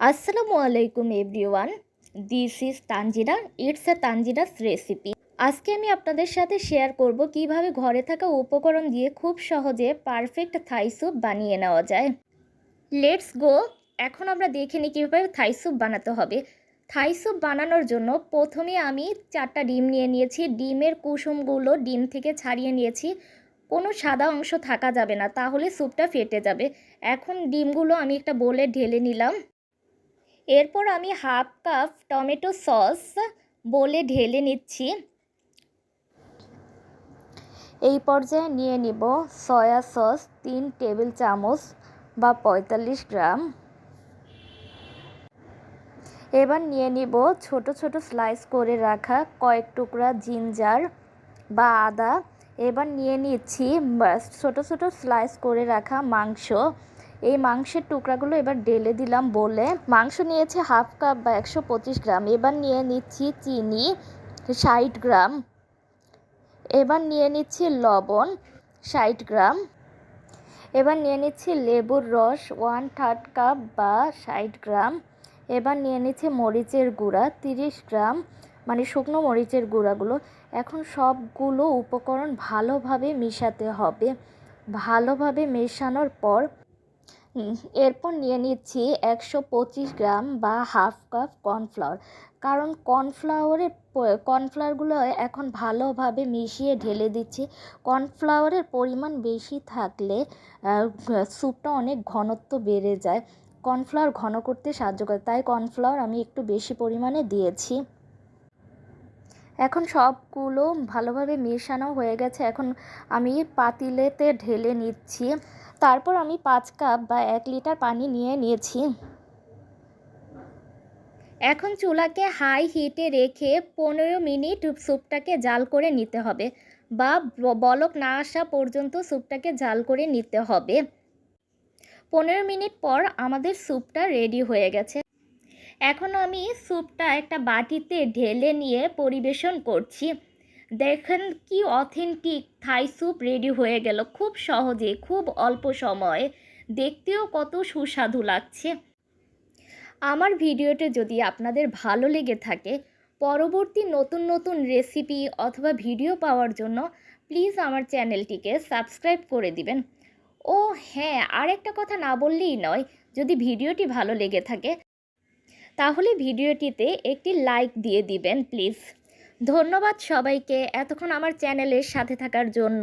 আসসালামু আলাইকুম everyone, this is Tanzira. It's a Tanzira's recipe. আজকে আমি আপনাদের সাথে শেয়ার করব কিভাবে ঘরে থাকা উপকরণ দিয়ে খুব সহজে পারফেক্ট থাই স্যুপ বানিয়ে নেওয়া যায়। Let's go. এখন আমরা দেখে নিই কীভাবে থাই স্যুপ বানাতে হবে। থাই স্যুপ বানানোর জন্য প্রথমে আমি 4টা ডিম নিয়ে নিয়েছি। ডিমের কুসুমগুলো ডিম থেকে ছাড়িয়ে নিয়েছি। কোনো সাদা অংশ থাকা যাবে না, তাহলে স্যুপটা ফেটে যাবে। এখন ডিমগুলো আমি একটা বোলে ঢেলে নিলাম। এরপর আমি হাফ কাপ টমেটো সস বলে ঢেলে নিচ্ছি। এই পর্যায়ে নিয়ে নিব সয়া সস 3 টেবিল চামচ বা 45 গ্রাম। এবার নিয়ে নিব ছোট ছোট স্লাইস করে রাখা কয়েক টুকরা জিঞ্জার বা আদা। এবার নিয়ে নিচ্ছি ছোট ছোট স্লাইস করে রাখা মাংস। এই মাংসের টুকরাগুলো এবার ঢেলে দিলাম বলে। মাংস নিয়েছি হাফ কাপ বা 125 গ্রাম। এবার নিয়ে নিচ্ছি চিনি 60 গ্রাম। এবার নিয়ে নিচ্ছি লবণ 60 গ্রাম। এবার নিয়ে নিচ্ছি লেবুর রস 1/3 কাপ বা 60 গ্রাম। এবার নিয়ে নিচ্ছি মরিচের গুঁড়া 30 গ্রাম, মানে শুকনো মরিচের গুঁড়াগুলো। এখন সবগুলো উপকরণ ভালোভাবে মেশাতে হবে। ভালোভাবে মেশানোর পর এরপর নিয়ে নিচ্ছি 125 গ্রাম বা হাফ কাপ কর্নফ্লাওয়ার। কারণ কর্নফ্লাওয়ারগুলো এখন ভালোভাবে মিশিয়ে ঢেলে দিচ্ছি। কর্নফ্লাওয়ারের পরিমাণ বেশি থাকলে স্যুপটা অনেক ঘনত্ব বেড়ে যায়। কর্নফ্লাওয়ার ঘন করতে সাহায্য করে, তাই কর্নফ্লাওয়ার আমি একটু বেশি পরিমাণে দিয়েছি। এখন সবগুলো ভালোভাবে মেশানো হয়ে গেছে। এখন আমি পাতিলেতে ঢেলে নিচ্ছি। তারপর আমি 5 কাপ বা 1 লিটার পানি নিয়ে নিয়েছি। এখন চুলাকে হাই হিটে রেখে 15 মিনিট স্যুপটাকে জাল করে নিতে হবে, বা বলক না আসা পর্যন্ত স্যুপটাকে জাল করে নিতে হবে। 15 মিনিট পর আমাদের স্যুপটা রেডি হয়ে গেছে। এখন আমি স্যুপটা একটা বাটিতে ঢেলে নিয়ে পরিবেশন করছি। দেখেন কি অথেন্টিক থাই স্যুপ রেডি হয়ে গেল খুব সহজে, খুব অল্প সময়ে। দেখতেও কত সুস্বাদু লাগছে। আমার ভিডিওটা যদি আপনাদের ভালো লেগে থাকে, পরবর্তী নতুন নতুন রেসিপি অথবা ভিডিও পাওয়ার জন্য প্লিজ আমার চ্যানেলটিকে সাবস্ক্রাইব করে দিবেন। ও হ্যাঁ, আর একটা কথা না বললেই নয়, যদি ভিডিওটি ভালো লেগে থাকে তাহলে ভিডিওটিতে একটি লাইক দিয়ে দিবেন প্লিজ। ধন্যবাদ সবাইকে এতক্ষণ আমার চ্যানেলের সাথে থাকার জন্য।